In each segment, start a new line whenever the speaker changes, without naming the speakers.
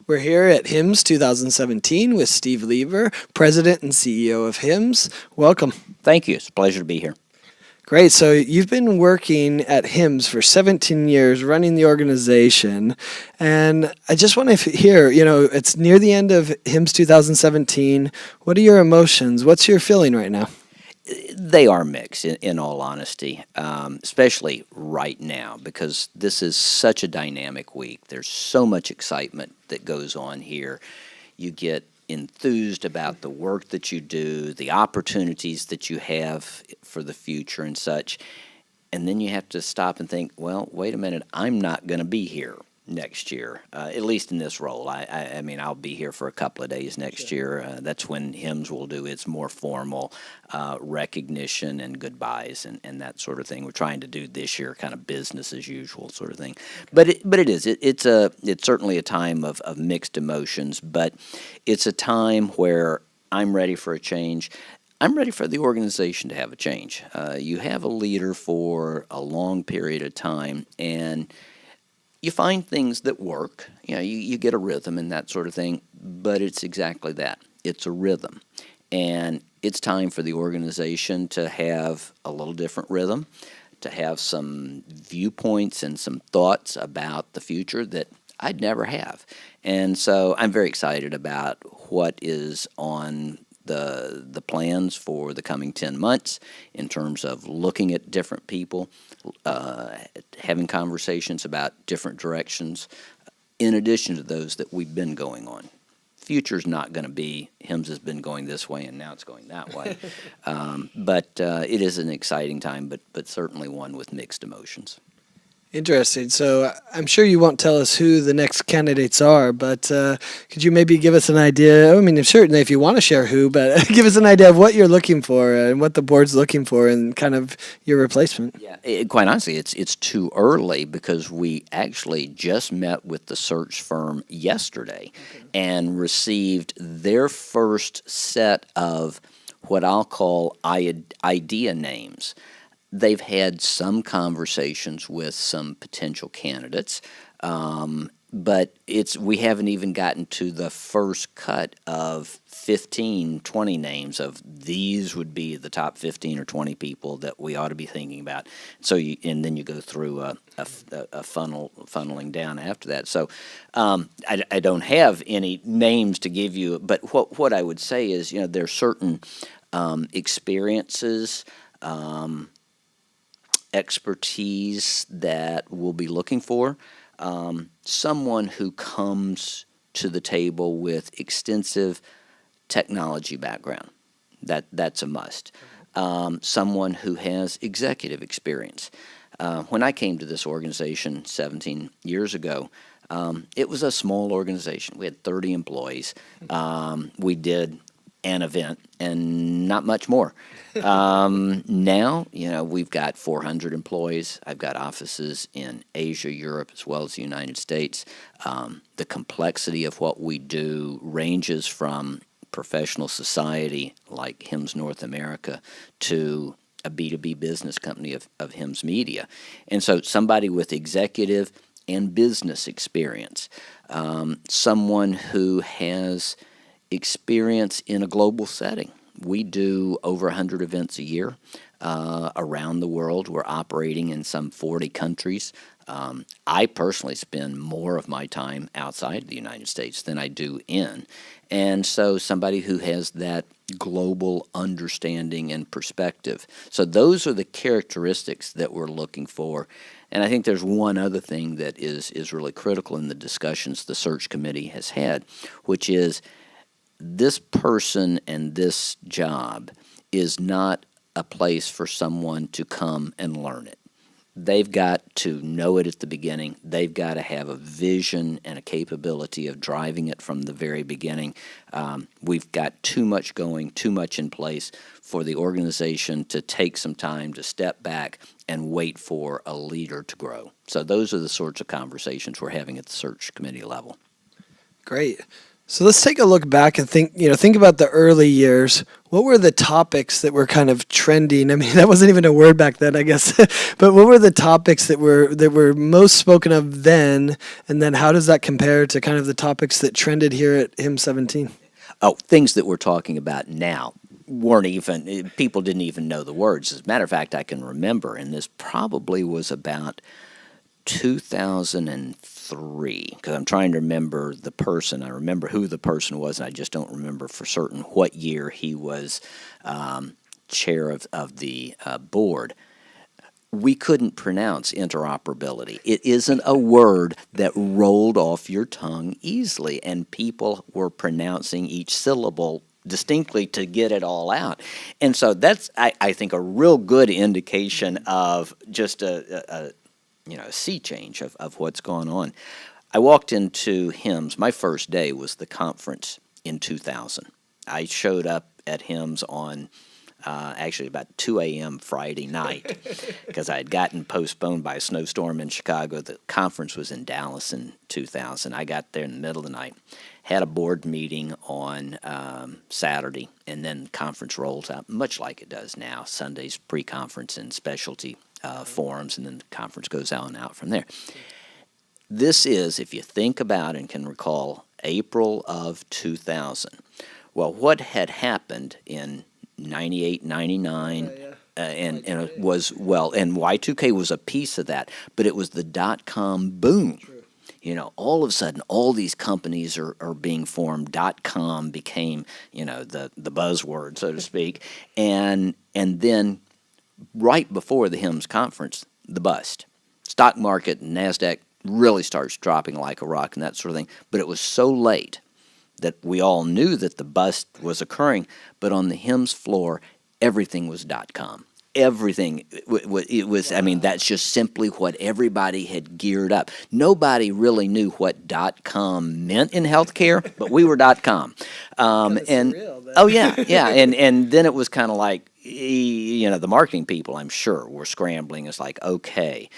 We're here at HIMSS 2017 with Steve Lieber, President and CEO of HIMSS. Welcome.
Thank you. It's a pleasure to be here.
Great. So you've been working at HIMSS for 17 years, running the organization. And I just want to hear, it's near the end of HIMSS 2017. What are your emotions? What's your feeling right now?
They are mixed, in all honesty, especially right now, because this is such a dynamic week. There's so much excitement that goes on here. You get enthused about the work that you do, the opportunities that you have for the future and such, and then you have to stop and think, well, wait a minute, I'm not going to be here next year, at least in this role. I mean, I'll be here for a couple of days next year. That's when HIMSS will do its more formal recognition and goodbyes and that sort of thing. We're trying to do this year kind of business as usual sort of thing. But it's certainly a time of mixed emotions, but it's a time where I'm ready for a change. I'm ready for the organization to have a change. You have a leader for a long period of time, and you find things that work. You get a rhythm and that sort of thing, but it's exactly that. It's a rhythm. And it's time for the organization to have a little different rhythm, to have some viewpoints and some thoughts about the future that I'd never have. And so I'm very excited about what is on the plans for the coming 10 months in terms of looking at different people, having conversations about different directions, in addition to those that we've been going on. Future's not going to be HIMSS has been going this way and now it's going that way. But it is an exciting time, but certainly one with mixed emotions.
Interesting. So I'm sure you won't tell us who the next candidates are, but could you maybe give us an idea? I mean, certainly if you want to share who, but give us an idea of what you're looking for and what the board's looking for and kind of your replacement.
Yeah, quite honestly, it's too early because we actually just met with the search firm yesterday and received their first set of what I'll call idea names. They've had some conversations with some potential candidates, but we haven't even gotten to the first cut of 15, 20 names of these would be the top 15 or 20 people that we ought to be thinking about. So and then you go through a funneling down after that. So I don't have any names to give you, but what I would say is, there are certain experiences, expertise that we'll be looking for. Someone who comes to the table with extensive technology background. That's a must. Someone who has executive experience. When I came to this organization 17 years ago, it was a small organization. We had 30 employees. We did an event and not much more. Now, we've got 400 employees. I've got offices in Asia, Europe, as well as the United States. The complexity of what we do ranges from professional society like HIMSS North America to a B2B business company of HIMSS Media. And so somebody with executive and business experience, someone who has experience in a global setting. We do over 100 events a year around the world. We're operating in some 40 countries. I personally spend more of my time outside the United States than I do in. And so somebody who has that global understanding and perspective. So those are the characteristics that we're looking for. And I think there's one other thing that is really critical in the discussions the search committee has had, which is this person and this job is not a place for someone to come and learn it. They've got to know it at the beginning. They've got to have a vision and a capability of driving it from the very beginning. We've got too much going, too much in place for the organization to take some time to step back and wait for a leader to grow. So those are the sorts of conversations we're having at the search committee level.
Great. So let's take a look back and think about the early years. What were the topics that were kind of trending? I mean, that wasn't even a word back then, I guess. But what were the topics that were most spoken of then? And then how does that compare to kind of the topics that trended here at HIMSS 17?
Oh, things that we're talking about now weren't even, people didn't even know the words. As a matter of fact, I can remember, and this probably was about 2003, because I'm trying to remember the person. I remember who the person was, and I just don't remember for certain what year he was chair of the board. We couldn't pronounce interoperability. It isn't a word that rolled off your tongue easily, and people were pronouncing each syllable distinctly to get it all out. And so that's, I think, a real good indication of just a sea change of what's going on. I walked into HIMSS. My first day was the conference in 2000. I showed up at HIMSS on actually about 2 a.m. Friday night because I had gotten postponed by a snowstorm in Chicago. The conference was in Dallas in 2000. I got there in the middle of the night, had a board meeting on Saturday, and then the conference rolls out, much like it does now. Sundays pre-conference and specialty forums, and then the conference goes on out from there. This is, if you think about and can recall, April of 2000. Well, what had happened in 98, 99, and it was, well, and Y2K was a piece of that, but it was the dot-com boom.
True.
All of a sudden, all these companies are being formed. .com became, the buzzword, so to speak. And then right before the HIMSS conference, the bust. Stock market and NASDAQ really starts dropping like a rock and that sort of thing. But it was so late that we all knew that the bust was occurring, but on the HIMSS floor, everything was .com. Everything, it was, I mean, that's just simply what everybody had geared up. Nobody really knew what .com meant in healthcare, but we were .com.
And surreal,
oh yeah, and then it was kind of like, the marketing people, I'm sure, were scrambling. It's like, okay,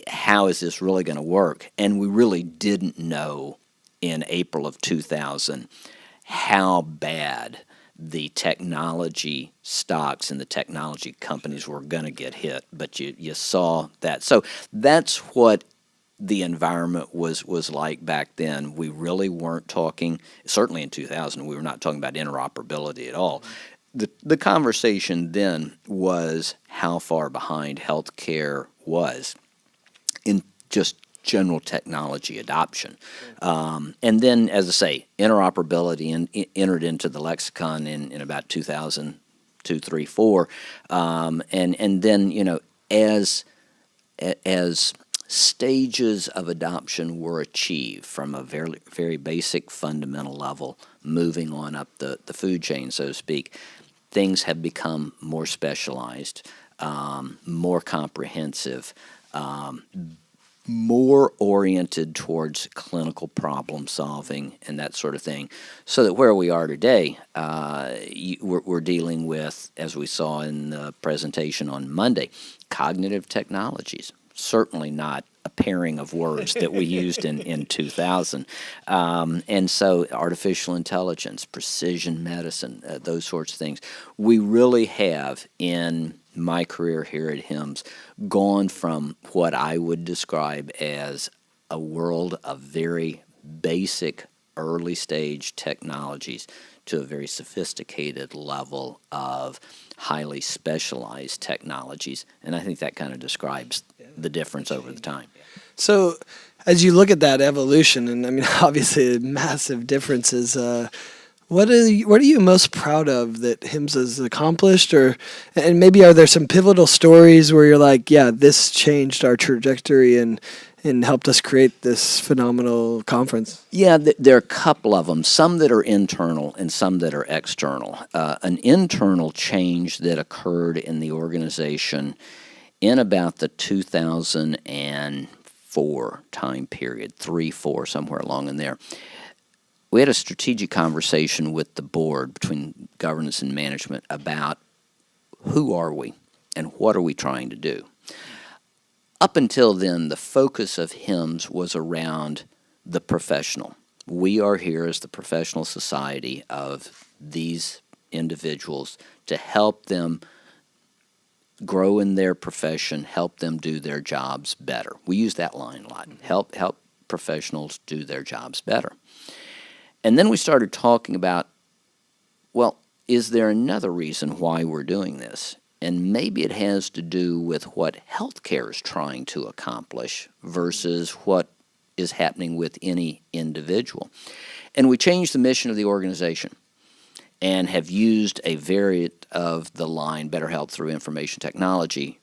how is this really going to work? And we really didn't know in April of 2000 how bad the technology stocks and the technology companies were going to get hit, but you saw that. So that's what the environment was like back then. We really weren't talking, certainly in 2000, we were not talking about interoperability at all. The conversation then was how far behind healthcare was in just general technology adoption. And then, as I say, interoperability entered into the lexicon in about 2002, 3, 4. And then, as stages of adoption were achieved from a very, very basic fundamental level, moving on up the food chain, so to speak, things have become more specialized, more comprehensive, more oriented towards clinical problem solving and that sort of thing, so that where we are today, we're dealing with, as we saw in the presentation on Monday, cognitive technologies. Certainly not a pairing of words that we used in 2000. And so artificial intelligence, precision medicine, those sorts of things. We really have, in my career here at HIMSS, gone from what I would describe as a world of very basic early stage technologies to a very sophisticated level of highly specialized technologies. And I think that kind of describes the difference over the time.
So as you look at that evolution, and I mean, obviously massive differences, what are you most proud of that HIMSS has accomplished, and maybe are there some pivotal stories where you're like, yeah, this changed our trajectory and helped us create this phenomenal conference?
Yeah, there are a couple of them, some that are internal and some that are external. An internal change that occurred in the organization in about the 2004 time period, 3, 4, somewhere along in there. We had a strategic conversation with the board between governance and management about who are we and what are we trying to do. Up until then, the focus of HIMSS was around the professional, We are here as the professional society of these individuals to help them grow in their profession, help them do their jobs better. We use that line a lot. Help professionals do their jobs better. And then we started talking about, well, is there another reason why we're doing this? And maybe it has to do with what healthcare is trying to accomplish versus what is happening with any individual. And we changed the mission of the organization and have used a variant of the line Better Health Through Information Technology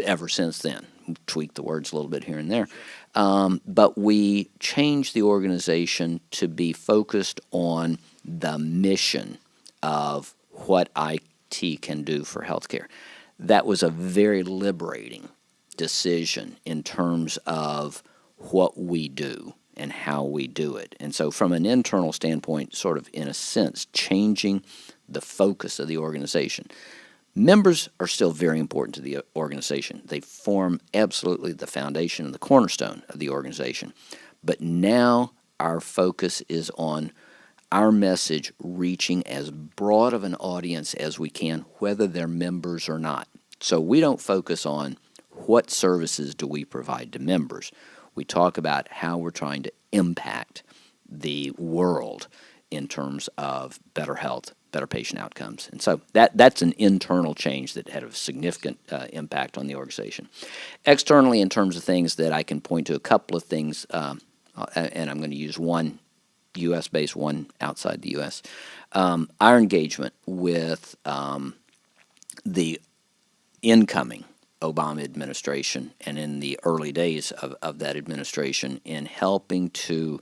ever since then. We've tweaked the words a little bit here and there. But we changed the organization to be focused on the mission of what IT can do for healthcare. That was a very liberating decision in terms of what we do and how we do it. And so from an internal standpoint, sort of in a sense, changing the focus of the organization. Members are still very important to the organization. They form absolutely the foundation and the cornerstone of the organization. But now our focus is on our message reaching as broad of an audience as we can, whether they're members or not. So we don't focus on what services do we provide to members. We talk about how we're trying to impact the world in terms of better health, better patient outcomes. And so that's an internal change that had a significant impact on the organization. Externally, in terms of things that I can point to, a couple of things, and I'm going to use one U.S.-based, one outside the U.S. Our engagement with the incoming Obama administration and in the early days of that administration in helping to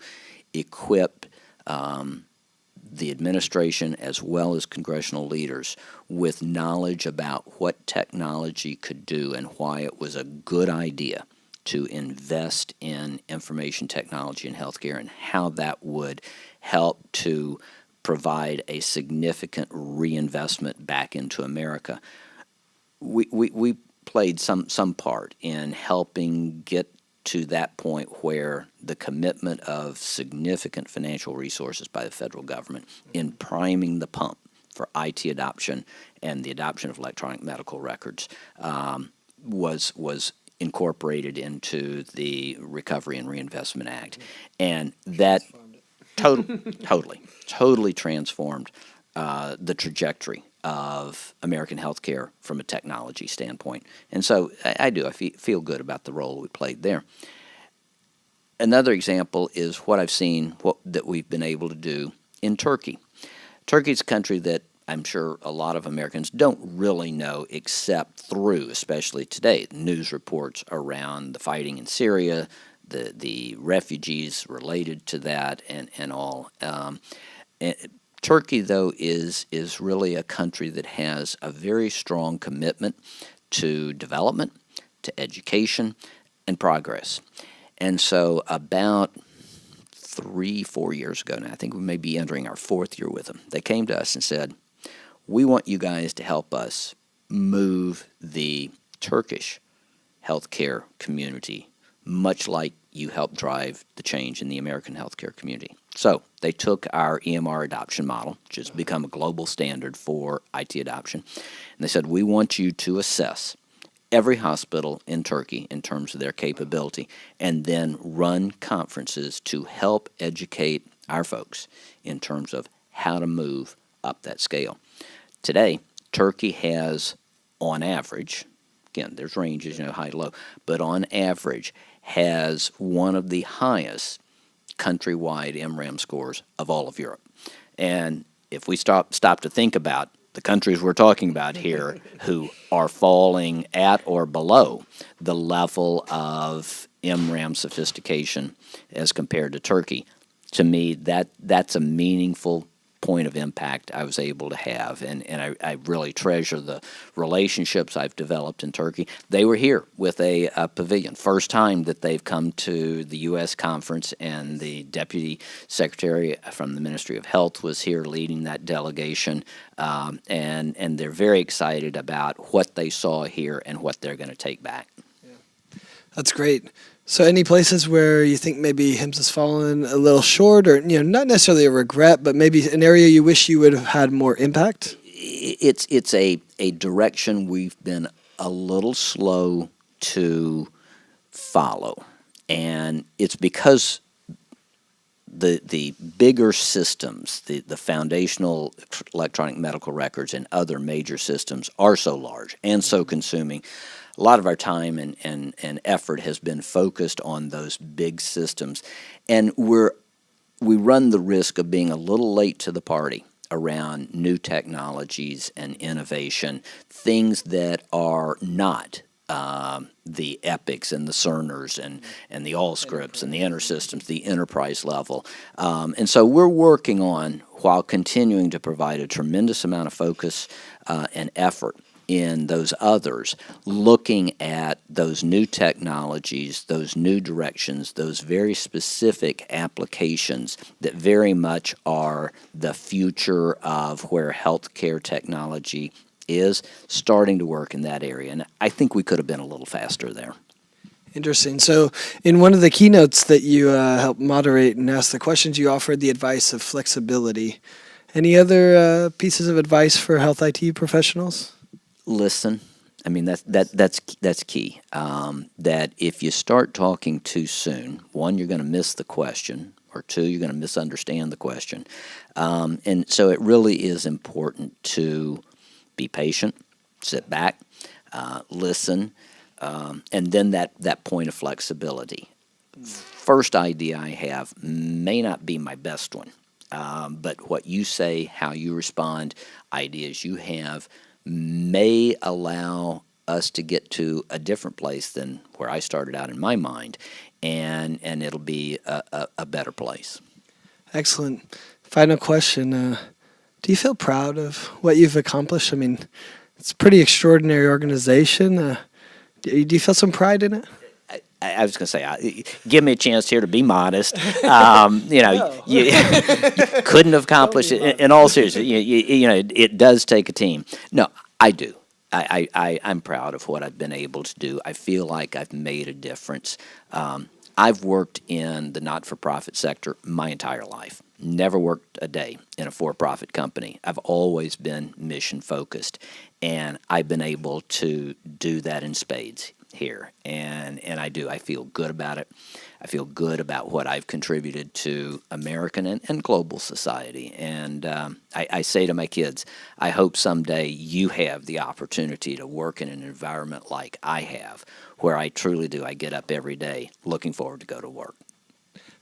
equip the administration as well as congressional leaders with knowledge about what technology could do and why it was a good idea to invest in information technology in healthcare and how that would help to provide a significant reinvestment back into America. We played some part in helping get to that point where the commitment of significant financial resources by the federal government in priming the pump for IT adoption and the adoption of electronic medical records was incorporated into the Recovery and Reinvestment Act. And that totally transformed the trajectory of American healthcare from a technology standpoint. And so I feel good about the role we played there. Another example is what I've seen that we've been able to do in Turkey. Turkey is a country that I'm sure a lot of Americans don't really know except through, especially today, news reports around the fighting in Syria, the refugees related to that, and all. Turkey, though, is really a country that has a very strong commitment to development, to education, and progress. And so about 3-4 years ago now, I think we may be entering our 4th year with them, they came to us and said, we want you guys to help us move the Turkish healthcare community, much like you helped drive the change in the American healthcare community. So they took our EMR adoption model, which has become a global standard for IT adoption, and they said, we want you to assess every hospital in Turkey in terms of their capability and then run conferences to help educate our folks in terms of how to move up that scale. Today, Turkey has, on average, again, there's ranges, high to low, but on average has one of the highest countrywide MRAM scores of all of Europe. And if we stop to think about the countries we're talking about here who are falling at or below the level of MRAM sophistication as compared to Turkey, to me, that's a meaningful point of impact I was able to have, and I really treasure the relationships I've developed in Turkey. They were here with a pavilion. First time that they've come to the U.S. conference, and the Deputy Secretary from the Ministry of Health was here leading that delegation, and they're very excited about what they saw here and what they're going to take back.
That's great. So any places where you think maybe HIMSS has fallen a little short, or not necessarily a regret, but maybe an area you wish you would have had more impact?
It's a direction we've been a little slow to follow, and it's because the bigger systems, the foundational electronic medical records and other major systems are so large and so consuming. A lot of our time and effort has been focused on those big systems, and we run the risk of being a little late to the party around new technologies and innovation, things that are not the Epics and the Cerners and the Allscripts and the InterSystems, the enterprise level. And so we're working on, while continuing to provide a tremendous amount of focus and effort in those others, looking at those new technologies, those new directions, those very specific applications that very much are the future of where healthcare technology is, starting to work in that area. And I think we could have been a little faster there.
Interesting. So in one of the keynotes that you helped moderate and ask the questions, you offered the advice of flexibility. Any other pieces of advice for health IT professionals?
Listen. I mean, that's key. That if you start talking too soon, one, you're going to miss the question, or two, you're going to misunderstand the question. And so it really is important to be patient, sit back, listen, and then that point of flexibility. First idea I have may not be my best one, but what you say, how you respond, ideas you have may allow us to get to a different place than where I started out in my mind, and it'll be a better place. Excellent.
Final question. Do you feel proud of what you've accomplished? I mean, it's a pretty extraordinary organization. Do you feel some pride in it?
I was going to say, give me a chance here to be modest. You couldn't have accomplished it. In all seriousness, it does take a team. No, I do. I'm proud of what I've been able to do. I feel like I've made a difference. I've worked in the not-for-profit sector my entire life. Never worked a day in a for-profit company. I've always been mission-focused, and I've been able to do that in spades here, and I do. I feel good about it. I feel good about what I've contributed to American and global society, and I say to my kids, I hope someday you have the opportunity to work in an environment like I have, where I truly do. I get up every day looking forward to go to work.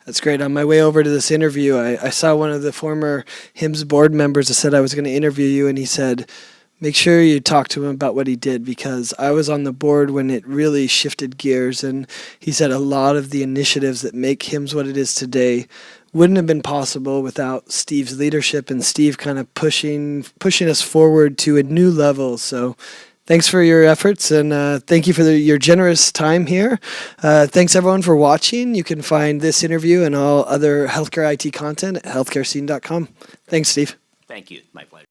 That's great. On my way over to this interview, I saw one of the former HIMSS board members that said I was going to interview you, and he said, make sure you talk to him about what he did, because I was on the board when it really shifted gears, and he said a lot of the initiatives that make HIMSS what it is today wouldn't have been possible without Steve's leadership and Steve kind of pushing us forward to a new level. So thanks for your efforts, and thank you for your generous time here. Thanks, everyone, for watching. You can find this interview and all other healthcare IT content at healthcarescene.com. Thanks, Steve.
Thank you. My pleasure.